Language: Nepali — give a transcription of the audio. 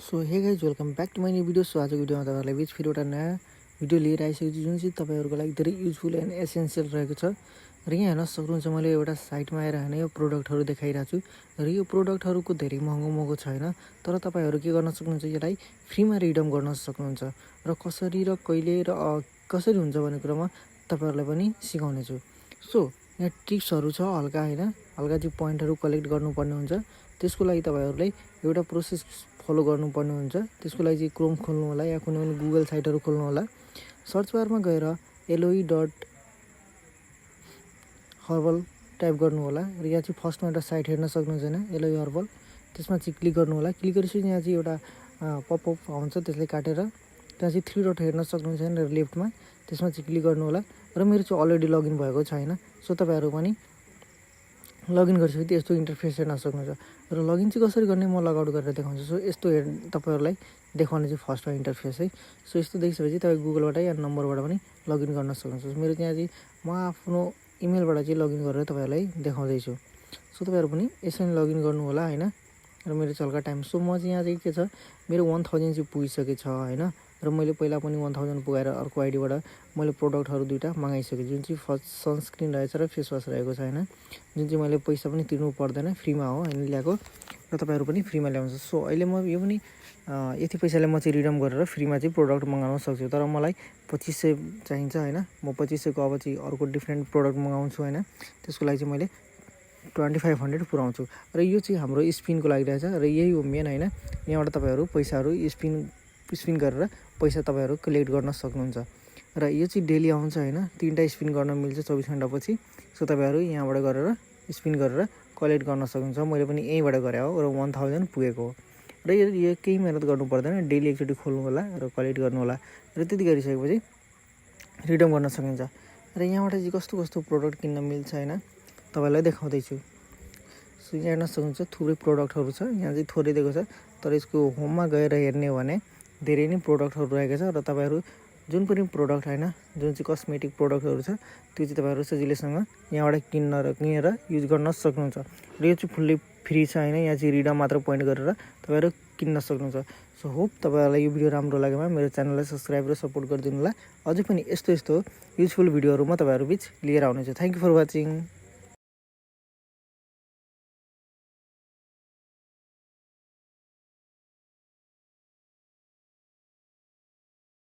So hey guys welcome back to my new video. So आजको भिडियोमा तपाईँहरूलाई बिच फेरि एउटा नयाँ भिडियो लिएर आइसकेको छु जुन चाहिँ तपाईँहरूको लागि धेरै युजफुल एन्ड एसेन्सियल रहेको छ। र यहाँ हेर्न सक्नुहुन्छ मैले एउटा साइटमा आएर होइन यो प्रोडक्टहरू देखाइरहेको छु र यो प्रोडक्टहरूको धेरै महँगो छैन, तर तपाईँहरू के गर्न सक्नुहुन्छ, यसलाई फ्रीमा रिडम गर्न सक्नुहुन्छ र कसरी र कहिले र कसरी हुन्छ भन्ने कुरामा तपाईँहरूलाई पनि सिकाउने छु। सो यहाँ टिप्सहरू छ हल्का होइन, हल्का चाहिँ पोइन्टहरू कलेक्ट गर्नुपर्ने हुन्छ। त्यसको लागि तपाईँहरूले एउटा प्रोसेस फलो गर्नुपर्ने हुन्छ। त्यसको लागि चाहिँ क्रोम खोल्नु होला या कुनै पनि गुगल साइटहरू खोल्नु होला। सर्च बारमा गएर LOE.herbal टाइप गर्नु होला र यहाँ चाहिँ फर्स्टमा एउटा साइट हेर्न सक्नुहुन्छ होइन, LOE हर्बल। त्यसमा चाहिँ क्लिक गर्नु होला। क्लिक गरेपछि यहाँ चाहिँ एउटा पपअप आउँछ, त्यसलाई काटेर त्यहाँ चाहिँ 3 डट हेर्न सक्नुहुन्छ होइन लेफ्टमा, त्यसमा चाहिँ क्लिक गर्नु होला। र मेरो चाहिँ अलरेडी लगइन भएको छैन, सो तपाईँहरू पनि लगइन गरिसकेपछि यस्तो इन्टरफेस हेर्न सक्नुहुन्छ। र लगइन चाहिँ कसरी गर्ने म लगआउट गरेर देखाउँछु। सो यस्तो तपाईँहरूलाई देखाउने चाहिँ फर्स्टमा इन्टरफेस है। सो यस्तो देखिसकेपछि तपाईँ गुगलबाट या नम्बरबाट पनि लगइन गर्न सक्नुहुन्छ। मेरो त्यहाँ चाहिँ म आफ्नो इमेलबाट चाहिँ लगइन गरेर तपाईँहरूलाई देखाउँदैछु। सो तपाईँहरू पनि यसरी लगइन गर्नु होला होइन। र मेरो चल्का टाइम सो म चाहिँ यहाँ चाहिँ के छ, मेरो 1000 चाहिँ पुगिसकेको छ होइन। र मैले पहिला पनि 1000 पुगाएर अर्को आइडीबाट मैले प्रोडक्टहरू दुईवटा मगाइसकेँ, जुन चाहिँ फर्स्ट सनस्क्रिन रहेछ र फेस वास रहेको छ होइन, जुन चाहिँ मैले पैसा पनि तिर्नु पर्दैन, फ्रीमा हो होइन ल्याएको। र तपाईँहरू पनि फ्रीमा ल्याउँछ। सो अहिले म यो पनि यति पैसाले म चाहिँ रिडम गरेर फ्रीमा चाहिँ प्रोडक्ट मगाउन सक्छु। तर मलाई 2500 चाहिन्छ होइन, म 2500 को अब चाहिँ अर्को डिफ्रेन्ट प्रोडक्ट मगाउँछु होइन। त्यसको लागि चाहिँ मैले 2500 पुऱ्याउँछु। र यो चाहिँ हाम्रो स्पिनको लागि रहेछ र यही हो मेन होइन। यहाँबाट तपाईँहरू पैसाहरू स्पिन गरेर पैसा तपाईँहरू कलेक्ट गर्न सक्नुहुन्छ। र यो चाहिँ डेली आउँछ होइन, 3टा स्पिन गर्न मिल्छ 24 घन्टापछि। सो तपाईँहरू यहाँबाट गरेर स्पिन गरेर कलेक्ट गर्न सक्नुहुन्छ। मैले पनि यहीँबाट गरेँ हो र 1000 पुगेको हो। र यो केही मेहनत गर्नु पर्दैन, डेली एकचोटि खोल्नु होला र कलेक्ट गर्नु होला। र त्यति गरिसकेपछि रिडम गर्न सकिन्छ। र यहाँबाट चाहिँ कस्तो कस्तो प्रोडक्ट किन्न मिल्छ होइन तपाईँलाई देखाउँदैछु। सो यहाँ हेर्न सक्नुहुन्छ थुप्रै प्रोडक्टहरू छ, यहाँ चाहिँ थोरै दिएको छ, तर यसको होममा गएर हेर्ने हो भने धेरै नै प्रोडक्टहरू रहेको छ। र तपाईँहरू जुन पनि प्रोडक्ट होइन, जुन चाहिँ कस्मेटिक प्रोडक्टहरू छ त्यो चाहिँ तपाईँहरू सजिलैसँग यहाँबाट किनेर युज गर्न सक्नुहुन्छ। र यो चाहिँ फुल्ली फ्री छ होइन, यहाँ चाहिँ रिडम मात्र पोइन्ट गरेर तपाईँहरू किन्न सक्नुहुन्छ। सो होप तपाईँहरूलाई यो भिडियो राम्रो लागेमा मेरो च्यानललाई सब्सक्राइब र सपोर्ट गरिदिनु होला। अझै पनि यस्तो युजफुल भिडियोहरू म तपाईँहरू बिच लिएर आउनेछु। Thank you for watching.